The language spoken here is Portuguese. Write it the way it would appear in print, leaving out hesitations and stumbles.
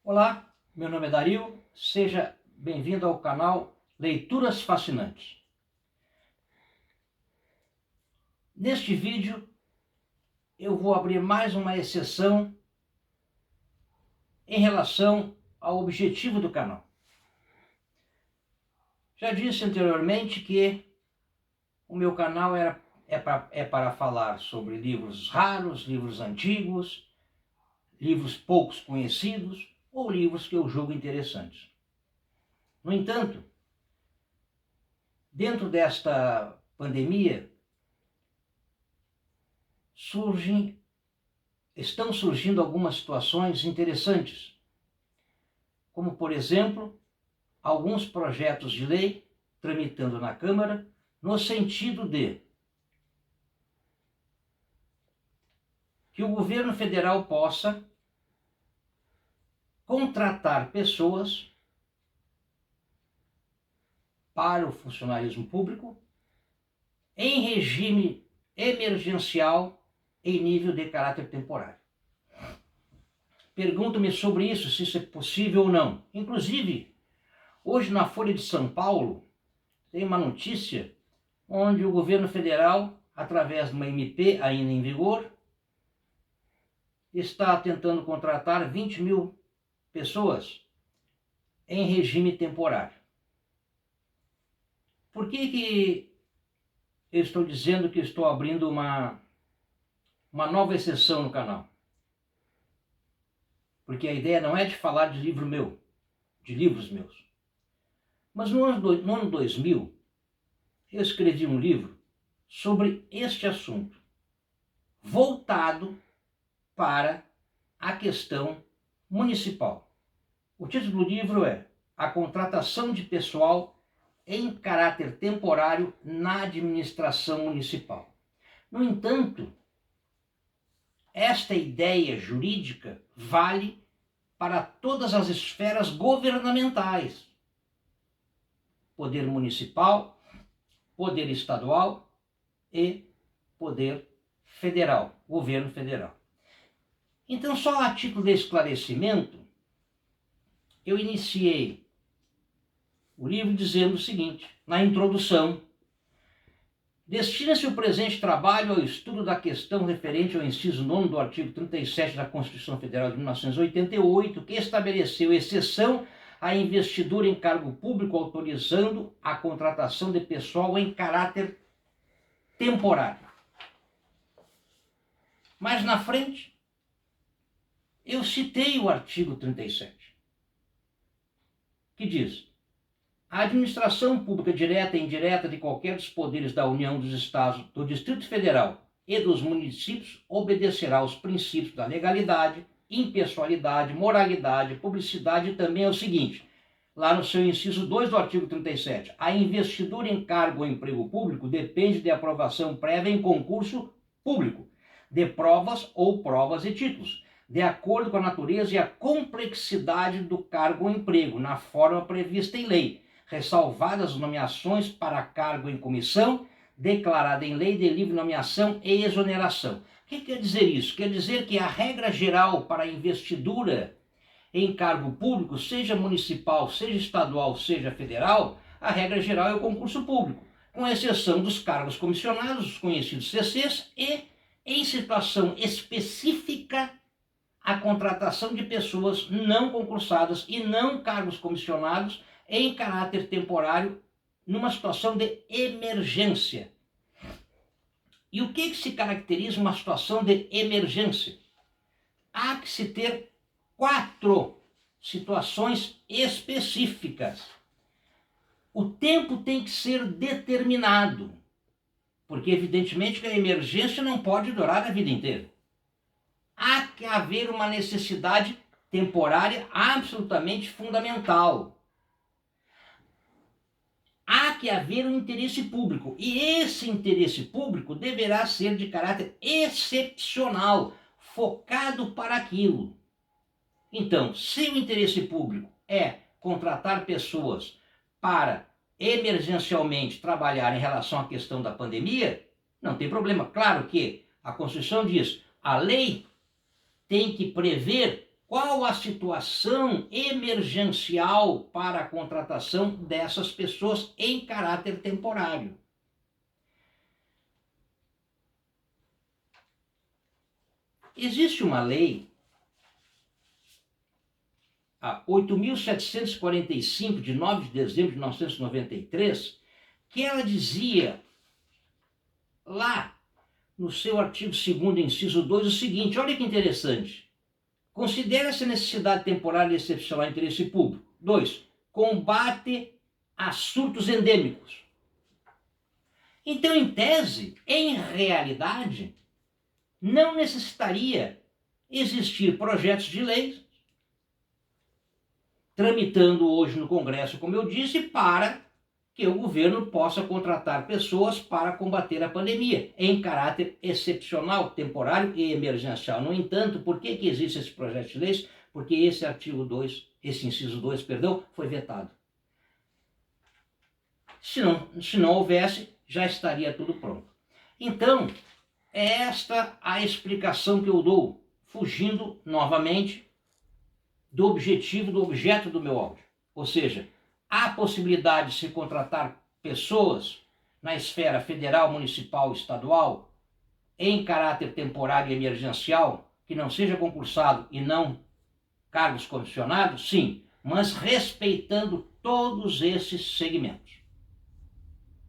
Olá, meu nome é Dario, seja bem-vindo ao canal Leituras Fascinantes. Neste vídeo eu vou abrir mais uma exceção em relação ao objetivo do canal. Já disse anteriormente que o meu canal é para falar sobre livros raros, livros antigos, livros poucos conhecidos ou livros que eu julgo interessantes. No entanto, dentro desta pandemia, estão surgindo algumas situações interessantes, como, por exemplo, alguns projetos de lei tramitando na Câmara no sentido de que o governo federal possa contratar pessoas para o funcionalismo público em regime emergencial em nível de caráter temporário. Pergunto-me sobre isso, se isso é possível ou não. Inclusive, hoje na Folha de São Paulo, tem uma notícia onde o governo federal, através de uma MP ainda em vigor, está tentando contratar 20 mil pessoas em regime temporário. Por que eu estou dizendo que estou abrindo uma nova exceção no canal? Porque a ideia não é de falar de livros meus. Mas no ano 2000, eu escrevi um livro sobre este assunto, voltado para a questão municipal. O título do livro é A Contratação de Pessoal em Caráter Temporário na Administração Municipal. No entanto, esta ideia jurídica vale para todas as esferas governamentais: poder municipal, poder estadual e poder federal, governo federal. Então, só a título de esclarecimento, eu iniciei o livro dizendo o seguinte, na introdução: destina-se o presente trabalho ao estudo da questão referente ao inciso 9º do artigo 37 da Constituição Federal de 1988, que estabeleceu exceção à investidura em cargo público, autorizando a contratação de pessoal em caráter temporário. Mas na frente, eu citei o artigo 37, que diz: a administração pública direta e indireta de qualquer dos poderes da União, dos Estados, do Distrito Federal e dos municípios obedecerá aos princípios da legalidade, impessoalidade, moralidade, publicidade, e também é o seguinte, lá no seu inciso 2 do artigo 37, a investidura em cargo ou emprego público depende de aprovação prévia em concurso público, de provas ou provas e títulos, de acordo com a natureza e a complexidade do cargo ou emprego, na forma prevista em lei, ressalvadas as nomeações para cargo em comissão, declarada em lei de livre nomeação e exoneração. O que quer dizer isso? Quer dizer que a regra geral para a investidura em cargo público, seja municipal, seja estadual, seja federal, a regra geral é o concurso público, com exceção dos cargos comissionados, os conhecidos CCs, e, em situação específica, a contratação de pessoas não concursadas e não cargos comissionados em caráter temporário numa situação de emergência. E o que se caracteriza uma situação de emergência? Há que se ter 4 situações específicas. O tempo tem que ser determinado, porque evidentemente que a emergência não pode durar a vida inteira. Há que haver uma necessidade temporária absolutamente fundamental. Há que haver um interesse público, e esse interesse público deverá ser de caráter excepcional, focado para aquilo. Então, se o interesse público é contratar pessoas para emergencialmente trabalhar em relação à questão da pandemia, não tem problema. Claro que a Constituição diz, a lei tem que prever qual a situação emergencial para a contratação dessas pessoas em caráter temporário. Existe uma lei, a 8.745, de 9 de dezembro de 1993, que ela dizia, lá no seu artigo 2º, inciso 2, o seguinte, olha que interessante. Considera-se a necessidade temporária e excepcional de interesse público. 2. Combate a surtos endêmicos. Então, em tese, em realidade, não necessitaria existir projetos de lei tramitando hoje no Congresso, como eu disse, para que o governo possa contratar pessoas para combater a pandemia, em caráter excepcional, temporário e emergencial. No entanto, por que existe esse projeto de lei? Porque esse artigo 2, esse inciso 2, perdão, foi vetado. Se não houvesse, já estaria tudo pronto. Então, é esta a explicação que eu dou, fugindo novamente do objetivo, do objeto do meu áudio. Ou seja, há possibilidade de se contratar pessoas na esfera federal, municipal, estadual, em caráter temporário e emergencial, que não seja concursado e não cargos comissionados? Sim, mas respeitando todos esses segmentos.